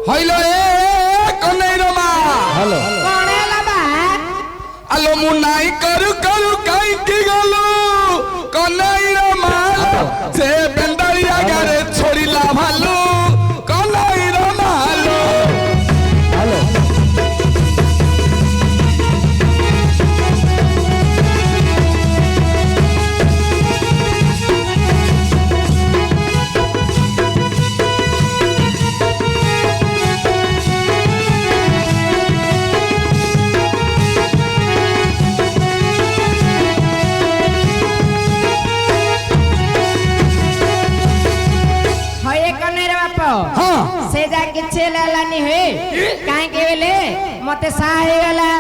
হইলো এ কনেই রমা হ্যালো কোনে লাবা আলো মু নাই করু করু কাই কি গলু কনেই রমা সে বেন্দারিয়া গারে ছড়িলা ভালু কনেই রমা হ্যালো হয়ে কোনে রে বাপ হ্যাঁ সে যা কিছু লালানি হে কাই কে বেলে মতে সাহে গলা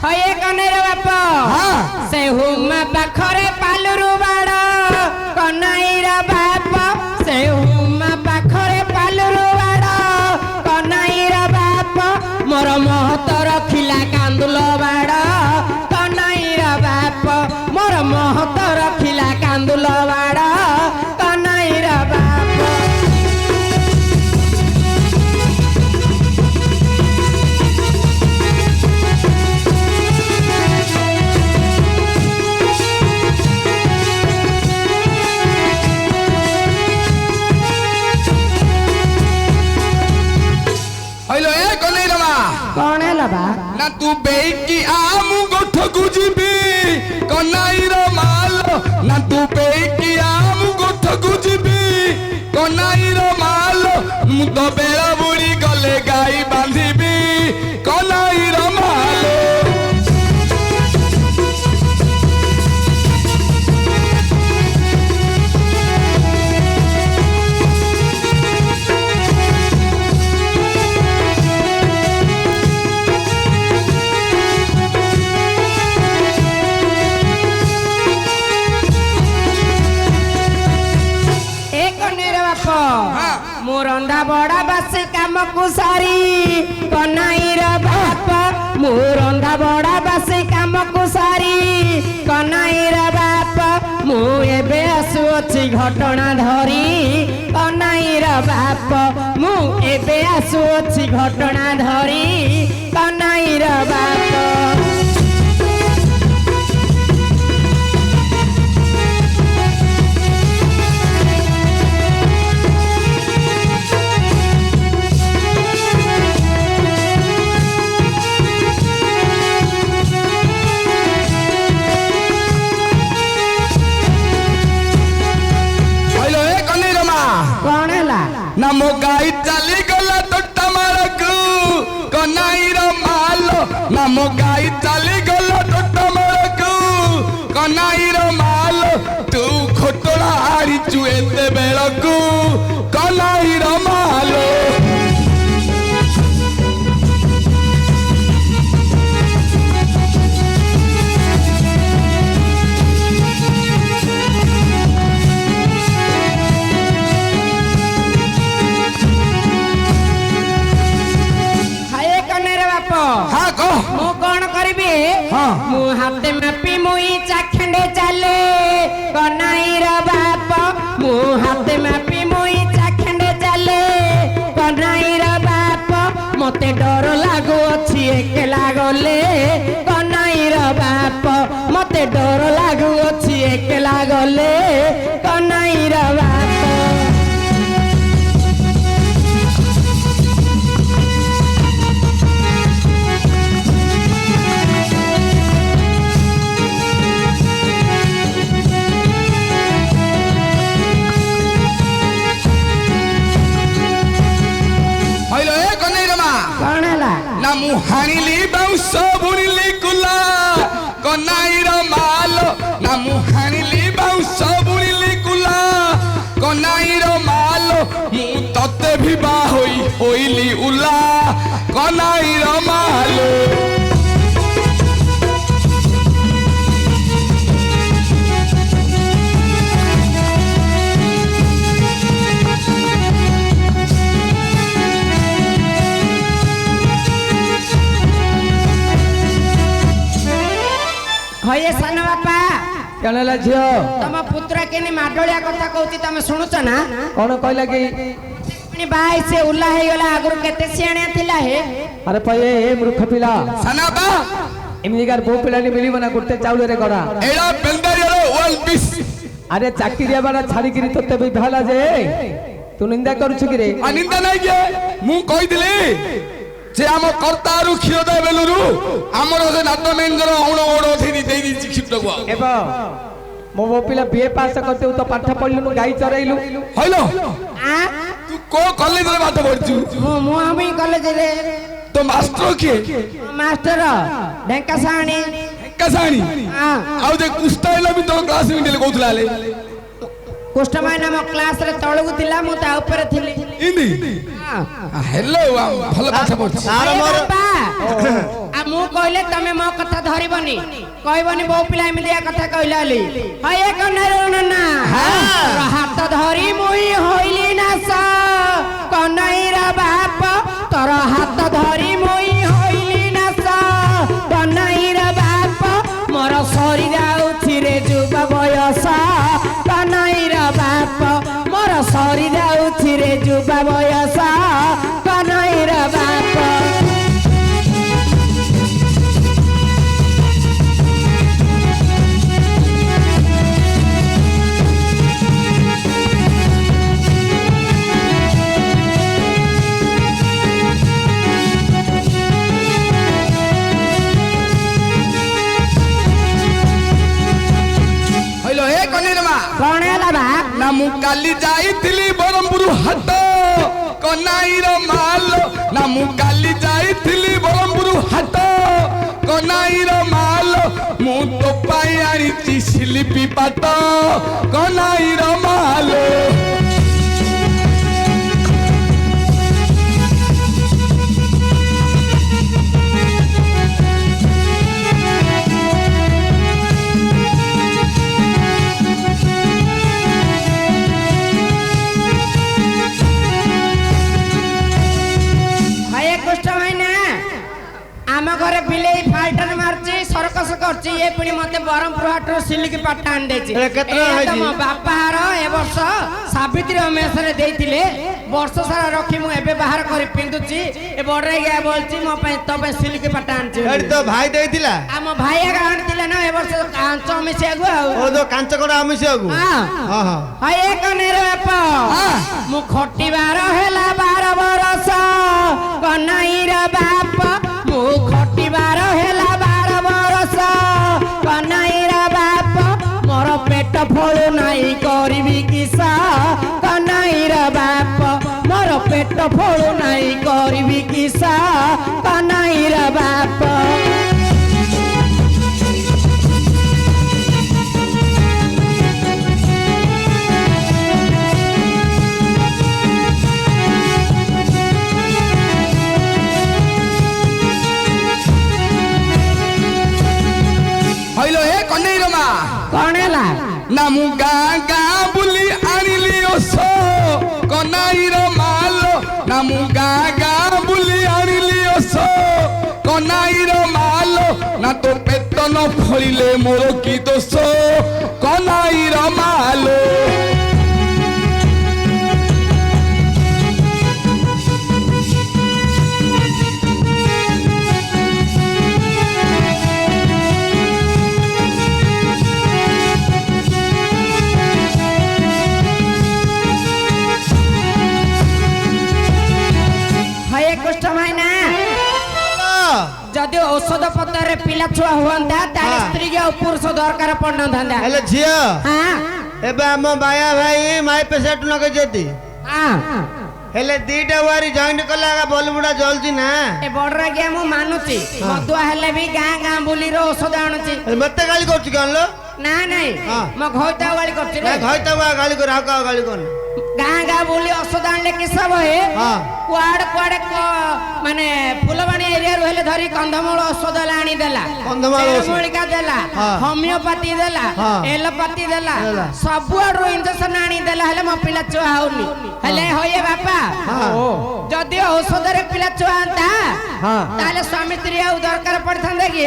হয়ে কোনে রে বাপ হ্যাঁ সে হুমা পাখরে পালুরু বাড় কনাই রে বাপ সে হুমা পাখরে পালুরু বাড় কনাই রে বাপ মোর মহত রখিলা কান্দুল বাড় কনাই রে বাপ মোর মহত রখিলা কান্দুল বাড় কনাই রে বাপ হইলো এ কনেই রমা कौन है लबा না তু বেকি আমু গোঠকু জিবি কনাই রমালো না তু বেকি আমু গোঠকু জিবি কনাই রমালো মু তো বেড়া বুড়ি গলে গাই বাঁধিবি কনাই রমালো मु रंधा बड़ा बस काम को सारी कनाई रे बाप मु रंधा बड़ा बस काम को सारी कनाई रे बाप मु एबे आसु अछि घटना धरी कनाई रे बाप मु एबे आसु अछि घटना धरी कनाई रे बाप হইলো এ কনেই রমা कौन है ला না মো গাই চালি গলা তোটা মারকু কনাই রমালো না মো গাই চালি গলা তোটা মারকু কনাই রমালো তু খোটলা হারিচু এতে বেড়কু কনাই রমালো हाय कने रे बाप হ্যাঁ কহ मु कौन करिबे हाँ। मु हाथ मापी मुई चाखंडे चले कनाई रे बाप मु हाथ मापी मुई चाखंडे चले कनाई रे बाप मते डर लागो अछि एकला गले कनाई रे बाप मते डर लागो अछि एकला गले कनाई रे बाप হইলো এ কনেই রমা कौन है ला না মু হানিলি বাউস বুড়িলি কুলা কনাই রমালো না মু হানিলি বাউস বুড়িলি কুলা কনাই রমালো মু ততে ভিবা হই হইলি উলা কনাই রমালো हये सान बापा কেনেলা ঝিও तम पुत्र केनी माडोलिया कथा कहती तमे सुनुछ ना কোন কইলা কি 22 से उल्ला है गला आगुर केते सियाणिया थिला हे अरे पये ए मूर्ख पिला सनाबा एमिकार बो पिला नि मिलिबो ना गुटे चाउल रे गड़ा एड़ा बेंदारियारो वन पीस अरे चाकरिया बाला छाड़ी किरी तते भी भाला जे तू निंदा करू कि रे अनिंदा नहीं के मु कहि दिली जे हम कर्तारु खिरोदा बेलुरु हमर जे नात मेंजर औण ओड थेनी देई शिक्षित को एबो मो बो पिला बीए पास करते तो पाठ पढलु गाई चराइलु हलो आ तू को कॉलेज रे बात पढछु मु आमी कॉलेज रे तो मास्टर के मास्टर ढेंका साणी कसाणी हां आउ दे कुस्ताइला भी तो क्लास में देले कोथला ले कुष्ठमाय नाम क्लास रे तळगु थिला मु ता ऊपर थिली हिंदी हां हेलो भल पाठ पढछु अरे बाबा आ मु कहले तमे मो कथा धरिबनी कहबनी बो पिला एमि दिया कथा कहलाली हय एक नर ना हाथ धरि मुई होइली ना सा कन्हैया बाप तोर हाथ धरि मुई होइली ना सा कन्हैया बाप मोर शरीर आउछि रे जुबा बयस कन्हैया बाप मोर शरीर आउछि रे जुबा बयस कन्हैया बाप हेलो ए कनिरमा कौन है बा ना मु काली जाईतिली बरमपुर हाट कनाईर माल ना मु काली जाईतिली बरमपुर हाट कनाईर माल मु तो पाई आनी सिलिपि पाट कनाईर माल आम घरे बिलेई फाल्टन मारची सर्कस करची ये पिणी मते बरमपुर हाटरो सिलिकी पाटा आन देची मो बापा हार ए वर्ष सावित्री अमेश रे देइतिले वर्ष सारा रखी मु एबे बाहर करी पिंदुची ए बडरे गया बोलची मो पे तो पे सिलिकी पाटा आनची एडी तो भाई देइतिला आम भाई आगा आनतिले ना ए वर्ष कांच मिसे गो ओ तो कांच कोडा मिसे गो हां हां हां हाय एक नेरे बापा मु खट्टी बार हेला 12 बरस कन्हैया बाप मु खट्टी बार हेला 12 बरस कन्हैया बाप मोर पेट फळु नाही करबी किसा कन्हैया बाप मोर पेट फळु नाही करबी किसा कन्हैया बाप हेलो ए कन्हैया मा कौन हैला ना मु गा बुली आनिली ओसो कन्हैया माल ना मु गा बुली आनिली ओसो कन्हैया माल ना तो पेट न फळिले मोर की दोष कन्हैया माल जदि औषध पत्र पिला छुआ हुआ स्त्री के पुरुष दरकार पड़ना था हेलो झिया हां एबे हम बाया भाई माय पेशेंट न के जेती हां हेले दीटा वारी जॉइंट कलागा बलबुडा जलची ना ए बडरा के मु मानुची मदुआ हेले भी गां गां बुली रो औषध आणुची मते गाली करछ कनलो ना नहीं म घोइता गाली करछ रे घोइता गाली कर हाका गाली कोन गां गां बुली औषध आणले कि सब हे हां कुआड कुआड माने फुलवाणी एरिया रो हेले धरी कंधमूल औषध लाणी देला मूलिका देला होमियोपैथी देला एलोपैथी देला सब रो इंजेक्शन आनी देला हेले म पिला छुआ होनी हेले होये बापा जदि औषध रे पिला छुआ अंता ହଁ। ତାହେଲେ ସ୍ୱାମୀ ସ୍ତ୍ରୀ ଆଉ ଦରକାର ପଡିଥାନ୍ତା କି?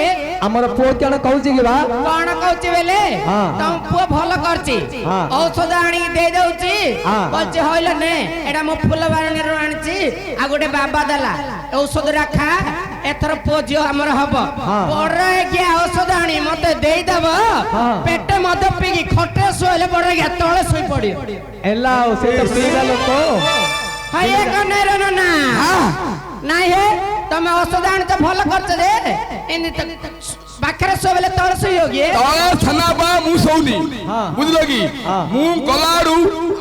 ଆମର ପୁଅ କଣ କହୁଛି କି ବା କଣ କହୁଛି ବେଲେ ହଁ। ତମ ପୁଅ ଭଲ କରିଛି ହଁ। ଔଷଧ ଆଣିକି ଦେଇ ଦଉଛି ହଁ। ବলଛି ହଇଲ ନେ ଏଟା ମୁଁ ଫୁଲବାଣୀରୁ ଆଣିଛି ଆଉ ଗୋଟେ ବାବା ଦେଲା ଔଷଧ ରଖା ଏଥର ପୁଅ ଝିଅ ଆମର ହବ ହଁ। ବଡ ଗିଆ ଔଷଧ ଆଣି ମତେ ଦେଇଦବ ହଁ। ପେଟ ମଦ ପିଇକି ଖଟରେ ଶୋଇଲେ ବଡ ଗିଆ ତଳେ ଶୋଇ ପଡିବ ହେଲା ଆଉ ସେ ତ ପିଇବା ଲୋକ ହଇ ଏକ ନାଇଁ ର ନା ନାଇଁ ହେ ତମେ ଔଷଧ ଆଣିଛ ଭଲ କରିଛ ଯେ ଏମିତି ପାଖରେ ଶୋଇଲେ ତଳେ ଶୋଇବ କି ତଳେ ଥାନା ବା ମୁଁ ଶୋଉନି ହଁ। ବୁଝିଲ କି ହଁ। ମୁଁ ଗଲାଡୁ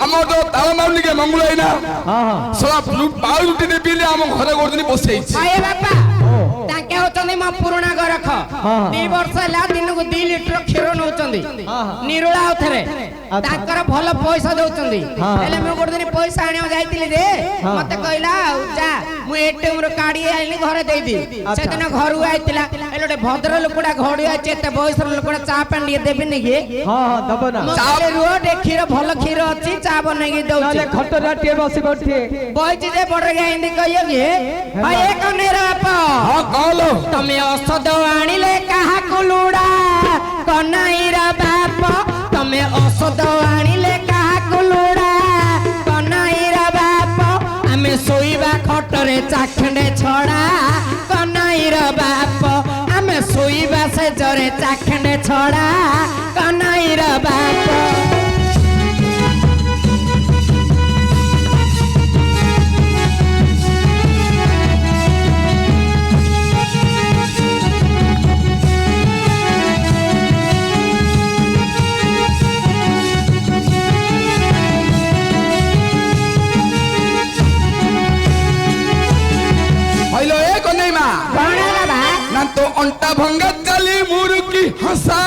ଆମର ତ ତାଳ ମାରୁନି କେ ମଙ୍ଗୁଳ ଏଇନା ହଁ ହଁ ସଳା ପାଉରୁ ଟିକେ ପିଇଲେ ଆମ ଘରେ କରୁଛନ୍ତି ବସେଇଛି ହଏ ବାପା ତାଙ୍କେ ହଉଛନ୍ତି ମୋ ପୁରୁଣା ଗରଖ ହଁ। 2 ବର୍ଷ ହେଲା ଦିନକୁ 2 ଲିଟର କ୍ଷୀର ନଉଛନ୍ତି ହଁ। ନିରୁଳା ଆଉ ଥରେ ତାଙ୍କର ଭଲ ପଇସା ଦଉଛନ୍ତି ହଁ। ହେଲେ ମୁଁ ଗୋଟେ ଦିନ ପଇସା ଆଣିବାକୁ ଯାଇଥିଲି ଯେ ମତେ କହିଲା ଆଉ ଯା ମୁଁ ଏଟିଏମ୍ ରୁ କାଢି ଆଇଲି ଘରେ ଦେଇଦି ସେଦିନ ଘରକୁ ଆଇଥିଲା ହେଲେ ଗୋଟେ ଭଦ୍ର ଲୋକଟା ଘଡି ଅଛି ଏତେ ବୟସର ଲୋକଟା ଚା ପାଣି ଟିକେ ଦେବିନି କି ହଁ ହଁ ଦବ ନା ମୁଁ କହିଲି ରୁହ ଟିକେ କ୍ଷୀର ଭଲ କ୍ଷୀର ଅଛି ଚା ବନେଇକି ଦଉଛି ନହେଲେ ଖଟରେ ଟିକେ ବସିବ ଟିକେ ବଇଛି ଯେ ବଡ ଗାଈ କହିବ କି ହଇ ଏକ ନେର ବାପ ହଁ କହଲୋ ତମେ ଔଷଧ ଆଣିଲେ କାହାକୁ ଲୁଡା କନାଇର ବାପ ତମେ ଔଷଧ ଆଣିଲେ କାହାକୁ ଲୁଡା କନାଇର ବାପ ଆମେ ଶୋଇବା ଖଟରେ ଚାଖଣ୍ଡେ ଛଡା କନାଇର ବାପ ଆମେ ଶୋଇବା ସେଜରେ ଚାଖଣ୍ଡେ ଛଡା କନାଇର ବାପ হইলো এ কনেই মা କଣ ହେଲା ବା না তো অন্টা ভঙ্গা চালি মুরুকি হাসা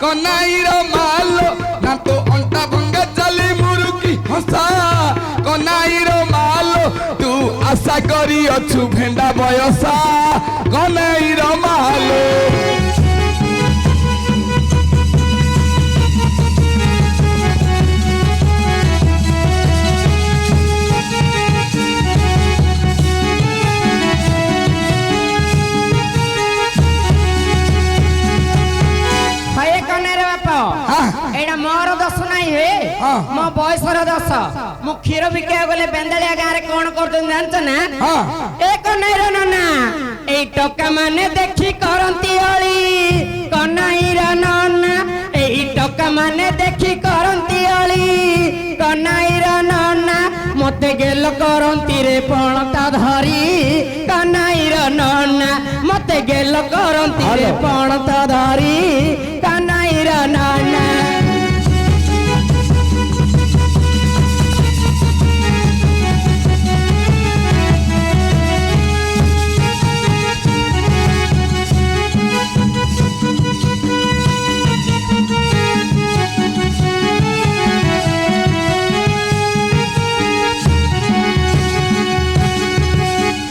কনাইর মালো না তো অন্টা ভঙ্গা চালি মুরুকি হাসা কনাইর মালো তু আশা করি অছু ভেন্ডা বয়সা কনাইর মালো ହଏ କନେର ବାପ ଏଇଟା ମୋର ଦୋଷ ନାହିଁ ହେ ମୋ ବୟସର ଦୋଷ ମୁଁ କ୍ଷୀର ବିକିବାକୁ ଗଲେ ବେନ୍ଦାଳିଆ ଗାଁରେ କଣ କରୁଛନ୍ତି ଜାଣିଛ ନା ଏ କନେର ନନା ଏଇ ଟକା ମାନେ ଦେଖି କରନ୍ତି ଅଳି କନାଇର ନନା ଏଇ ଟକା ମାନେ ଦେଖି କରନ୍ତି ଅଳି କନାଇର ନନା ମତେ ଗେଲ କରନ୍ତି ରେ ପଣତା ଧରି କନାଇର ନନା ମତେ ଗେଲ କରନ୍ତି ରେ ପଣତା ଧରି କନାଇର ନନା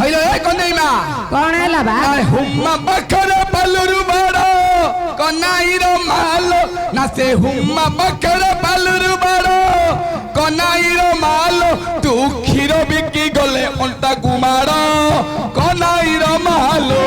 হইলো এ কনেই মা କଣ ହେଲା ବା হুম্মা পাখরে পালুরু বড় কনাইর মালো না সে হুম্মা পাখরে পালুরু বড় কনাইর মালো তু ক্ষীর বিকি গলে অন্টা গুমাড় কনাইর মালো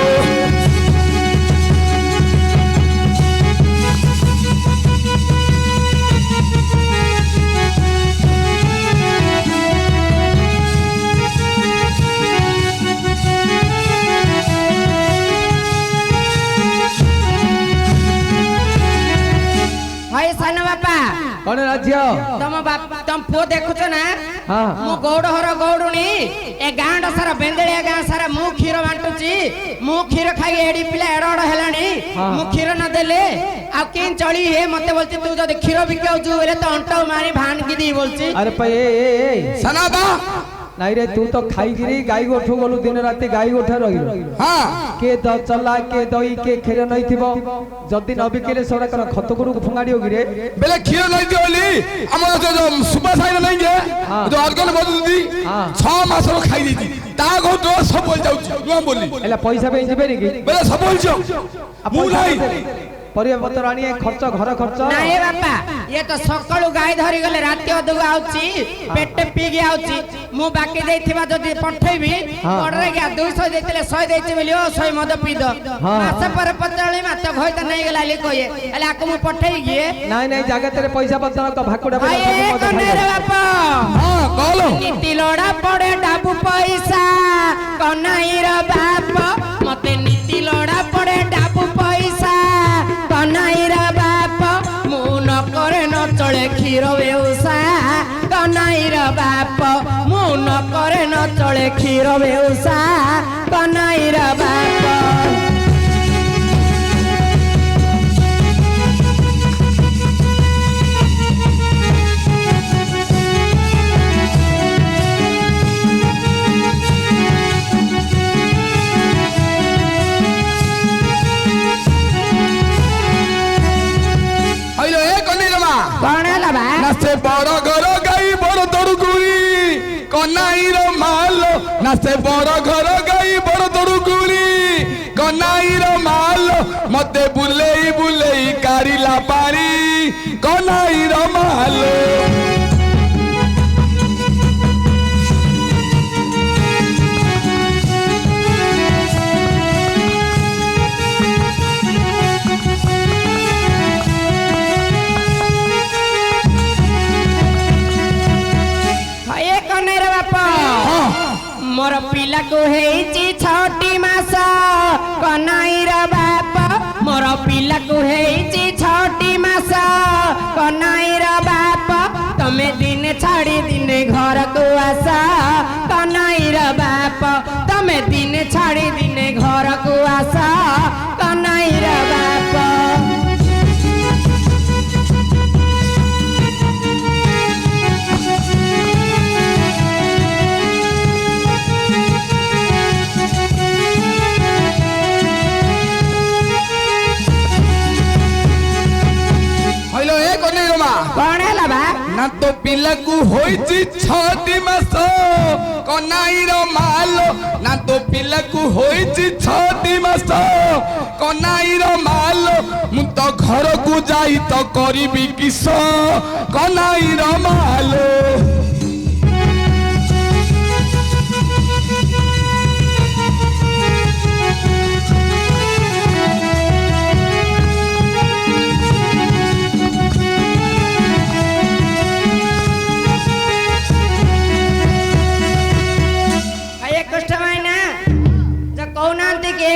ହଏ ସାନ ବାପା କଣ ରାଜ୍ୟ ତମ ବାପା ତମ ପୁଅ ଦେଖୁଛ ନା ହଁ। ମୁଁ ଗୌଡ ଘର ଗୌଡୁଣୀ ଏ ଗାଁଟା ସାରା ବେନ୍ଦେଳିଆ ଗାଁ ସାରା ମୁଁ କ୍ଷୀର ବାଣ୍ଟୁଛି ମୁଁ କ୍ଷୀର ଖାଇକି ଏଡି ପିଲା ଏଡ ହେଲାଣି ମୁଁ କ୍ଷୀର ନ ଦେଲେ ଆଉ କେନ୍ ଚଳି ହେ ମତେ বলছে ତୁ ଯଦି କ୍ଷୀର ବିକାଉଛୁ ବୋଲେ ତ ଅଣ୍ଟାଉ ମାରି ଭାଣିକି ଦେଇ বলছি আরে পাই এ সনাবা নাই রে তু তো খাইকিরি গাই গোঠু গলু দিন রাতে গাই গোঠা রহিল হ্যাঁ কে চলা কে দই কে ক্ষীর নই থিব যদি ন বিকিলে সরা কোন খত গুরু ফুঙ্গাড়িও গিরে বেলে ক্ষীর নাই দিওলি আমার যে সুবা সাইন নাই যে যে অর্গন বদুদি 6 মাসর খাই দিতি তা গোট সব বল যাউছি তুই বলি এলা পয়সা পে জিবে নি কি বেলে সব বলছো মু নাই परिया पत्र आनी खर्च घर खर्च ना ए बापा ये तो सकाळू गाय धरी गले राति अधगु आउची पेट पी गया आउची मु बाकी देथिबा जदी पठेबी ऑर्डर गया 200 देतिले 100 देछि बोली ओ 100 मद पी दो मास पर पत्राली मात घोय त नै गेला लिकोये अले आको मु पठेई गिए नहीं नहीं जागा तेरे पैसा पत्र तो भाकुड़ा भाई ए कने रे बापा हां कहलो नीति लोड़ा पड़े डाबू पैसा कन्हई रे बाप मते नीति लोड़ा पड़े डाबू पैसा कन्हई रे बाप मु न करे न चले क्षीर व्यवसा कन्हई रे बाप मु न करे न चले क्षीर व्यवसा कन्हई रे बाप कौन है ला बा ना से बड़ घर गई बड़ तड़कुड़ी कन्हई रो मालो ना से बड़ घर गई बड़ तड़कुड़ी कन्हई रो मालो मते बुलेई बुलेई कारिला पारी कन्हई रो मालो मोर पिला को हेची 6 मास कन्हई रे बाप मोर पिला को हेची 6 मास कन्हई रे बाप तमे दिन छाड़ी दिन घर को आसा कन्हई रे बाप तमे दिन छाड़ी दिन घर को आसा कन्हई रे बाप कौन है बा ना तो पिला को होइची 6 मास कन्हई रो मालो ना तो पिला को होइची 6 मास कन्हई रो मालो मु तो घर को जाई तो करिबी किस कन्हई रो मालो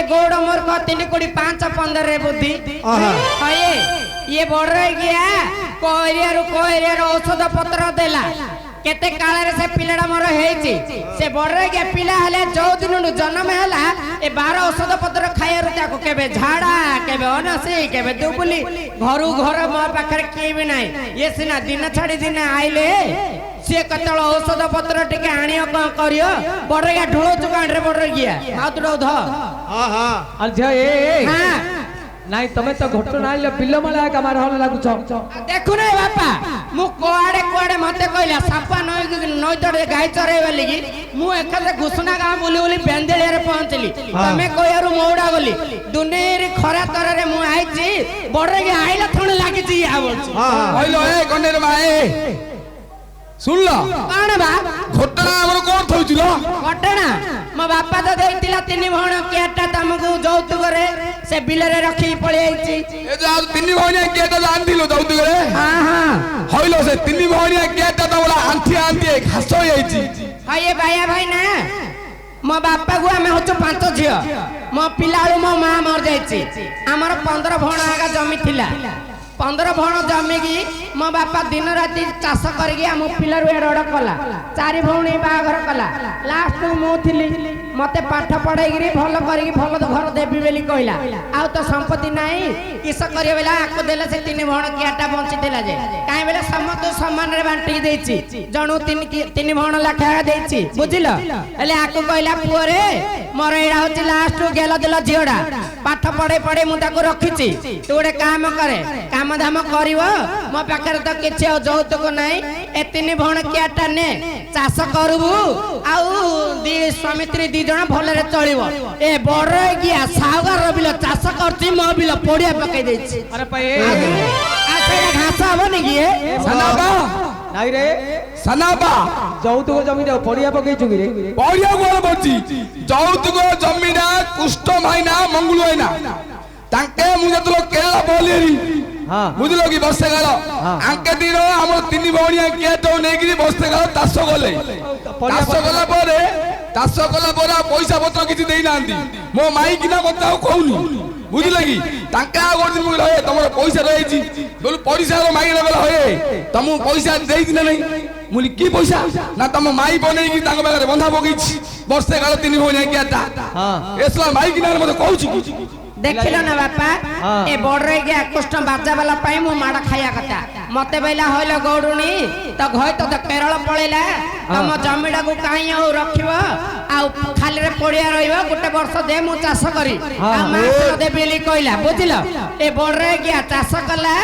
गोड़ मोर को 3 कोड़ी 5 15 रे बुद्धि हाय ये बड़ रे गया को एरिया औषध पत्र देला केते काल रे से पिलाडा मोर हेची से बड़ रे गया पिला हले जो दिन जन्म हैला ए 12 औषध पत्र खाया रुता को केबे झाड़ा केबे अनसी केबे दुबुली घरु घर मो पाखर के भी नाही ये सिना दिन छाड़ी दिन आइले से कतल औषध पत्र टिके आनियो को करियो बड़ रे ढोलो चुकान रे बड़ रे गया हाथ रो ध हां हां अच्छा ए हां नहीं तमे तो घटना आइले बिल्लो मला का मार हल लागु छ देखु नै बापा मु कोआडे मते कहला सापा नई तड़े गाय चरे वाली की मु एकले घुसना गां बोली बोली बेंदेलिया रे पहुंचली तमे कोयारु मौडा गली दुनेरी खरा तर रे मु आइची बड़रे के आइला थण लागी छी आ बोल होइलो ए कन्हई रो माए सुन लो कौन बा घटना हमर कोन थइছিলো घटना मो बापा तो देइतिला 3 भण केटा तमको जौतु करे से बिलरे रखी पळे आइची ए जो 3 भण केटा जान दिलो जौतु करे हां हां होइलो से 3 भण केटा तो बड़ा आंठी आंठी घास होइची हाय भाई ना मो बापा को हमें होचो 5 झियो मो पिलाळु मो मां मर जाईची हमर 15 भण आगा जमी थिला 15 भण जमी की मो बापा दिन राति चाष करके हम पिलर एडड़ कला 4 भौणी बाघर कला लास्ट मु थिली मते पाठ पढ़ाई भल करी भल घर देवी बेली कहला आ तो संपत्ति नाही किस करियो बेला आको देला से 3 भण कियाटा बंची देला जे काई बेला समस्त समान रे बांटी देछि जणु 3 भण लाखा देछि बुझिलो एले आको कहला पुओ रे मोर एडा होछि लास्ट गेला देला झियोडा पाठ पढ़े पढ़े मु ताको रखिछि तू ओडे काम करे काम धाम करिवो मो पाखरे तो किछि जौतुक नाही ए 3 भण कियाटा ने ଚାଷ କରିବୁ ଆଉ ଦି ସ୍ୱାମୀ ସ୍ତ୍ରୀ ଦି ଜଣ ଭଲରେ ଚଳିବ। ଏ ବଡ ଗିଆ ସାହୁକାର ବିଲ ଚାଷ କରୁଛି ମୋ ବିଲ ପଡିଆ ପକେଇ ଦେଇଛି। अरे भाई ଆଉ ସେଇଟା ଘାସ ହବନି କି? ସାନାବା ନାଇଁ ରେ ସାନାବା ଯୌତୁକ ଜମିରେ ପଡିଆ ପକେଇଛୁ କି ରେ? ପଡ଼ିଆ କୁଆଡେ ପଡିଛି? ଯୌତୁକ ଜମିଟା କୁଷ୍ଠ ଭାଇନା ମଙ୍ଗୁଳ ଭାଇନା ତାଙ୍କେ ମୁଁ ଯେତେବେଳେ କେରଳ ପହଲିରି ହଁ ବୁଝିଲ କି ବର୍ଷେ କାଳ ଆଙ୍କେ ଦିନ ଆମର ତିନି ଭଉଣୀ କେଟ ନେଇକିରି ବର୍ଷେ କାଳ ଚାଷ କଲେ। ଚାଷ କଲା ପରେ ଆଉ ପଇସା ପତ୍ର କିଛି ଦେଇନାହାନ୍ତି। ମୋ ମାଇ କିନା କଥା ଆଉ କହୁନି ବୁଝିଲେ କି? ତାଙ୍କେ ଆଉ ଗୋଟେ ଦିନ କହିଲେ ତମର ପଇସା ରହିଛି ବୋଲେ ପଇସାର ମାଇକିନା କହିଲା ହଏ ତମକୁ ପଇସା ଦେଇଛି ନା ନାହିଁ? ମୁଁ କି ପଇସା ନା ତମ ମାଇ ବନେଇକି ତାଙ୍କ ପାଖରେ ବନ୍ଧା ପକେଇଛି ବର୍ଷେ କାଳ ତିନି ଭଉଣୀ କେଟା ଏସଲା ମାଇ କିନା ମତେ କହୁଛି କି? ଦେଖିଲ ନା ବାପା ଏ ବଡରେ ଗିଆ କୁଷ୍ଠ ବାଜା ବାଲା ପାଇଁ ମୁଁ ମାଡ ଖାଇବା କଥା। ମତେ କହିଲା ହଇଲ ଗୌଡୁଣୀ ତ ଘଇ ତ କେରଳ ପଳେଇଲା ତମ ଜମିଟାକୁ କାହିଁ ଆଉ ରଖିବ ଆଉ ଖାଲିରେ ପଡିଆ ରହିବ ଗୋଟେ ବର୍ଷ ଦେ ମୁଁ ଚାଷ କରି ଆଉ ମାସ ଦେବି ବୋଲି କହିଲା। ବୁଝିଲ ଏ ବଡରେ ଗିଆ ଚାଷ କଲା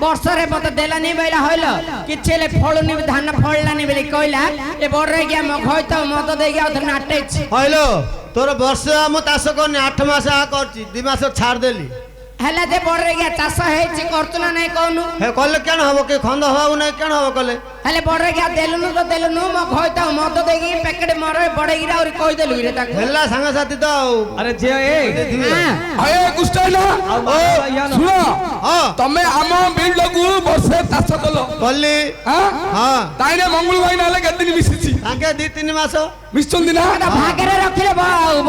ବର୍ଷରେ ମତେ ଦେଲାନି କହିଲା ହଇଲ କିଛି ହେଲେ ଫଳୁନି ଧାନ ଫଳିଲାନି ବୋଲି କହିଲା। ଏ ବଡରେ ଗିଆ ମୋ ଘଇ ତ ମଦ ଦେଇକି ଆଉ ଥରେ ନାଟେଇଛି। ହଇଲୋ ତୋର ବର୍ଷେ ମୁଁ ଚାଷ କରିନି 8 ମାସ କରିଛି 2 ମାସ ଛାଡ଼ିଦେଲି। ହେଲା ଯେ ବଡରେ ଗିଆ ଚାଷ ହେଇଛି କରୁଛୁ ନା ନାଇଁ କହୁନୁ? ହେ କଲେ କେଣ ହବ କି ଖଣ୍ଡ ହବାକୁ ନାଇଁ କେଣ ହବ କଲେ? ହେଲେ ବଡରେ ଗିଆ ଦେଲୁନୁ ତ ଦେଲୁନୁ ମୋ ଘଇ ତ ମଦ ଦେଇକି ପ୍ୟାକେଟ ମର ବଡେଇକି ଆହୁରି କହିଦେଲୁ ରେ ତାକୁ। ହେଲା ସାଙ୍ଗସାଥି ତ ଆଉ अरे जे ए ହଏ କୁଷ୍ଠ ନା ଶୁଣ ହଁ ତମେ ଆମ ବିଲକୁ ବର୍ଷେ ଚାଷ କଲ କଲି ହଁ ତାଇନେ ମଙ୍ଗୁଳ ଭାଇନା ହେଲେ କେତେ ଦିନ ମିଶିଛି? ତାଙ୍କେ 2-3 ମାସ ମିଶୁଛନ୍ତି ନା? ଭାଗରେ ରଖିଲେ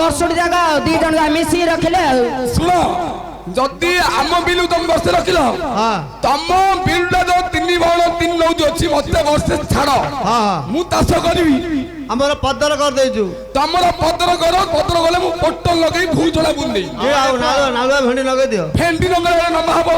ବର୍ଷଟି ଯାକ ଦି ଜଣ ମିଶିକି ରଖିଲେ ଆଉ। ଶୁଣ ଯଦି ଆମ ବିଲକୁ ତମେ ବର୍ଷେ ରଖିଲ ହଁ ତମ ବିଲଟା ଯୋଉ 3 ଭଉଣ 3 ନଉଛୁ ଅଛି ମତେ ବର୍ଷେ ଛାଡ ହଁ ମୁଁ ଚାଷ କରିବି। ଆମର ପଦର କରିଦେଇଛୁ। ତମର ପତ୍ର କର ପତ୍ର ଗଲେ ମୁଁ ପୋଟଲ ଲଗେଇ ଭୂ ଚଳା ବୁନ୍ଦେଇ ଆଉ ନାଳୁଆ ଭେଣ୍ଡି ଲଗେଇ ଦିଅ। ଭେଣ୍ଡି ଲଗେଇଲେ ନମା ହବ।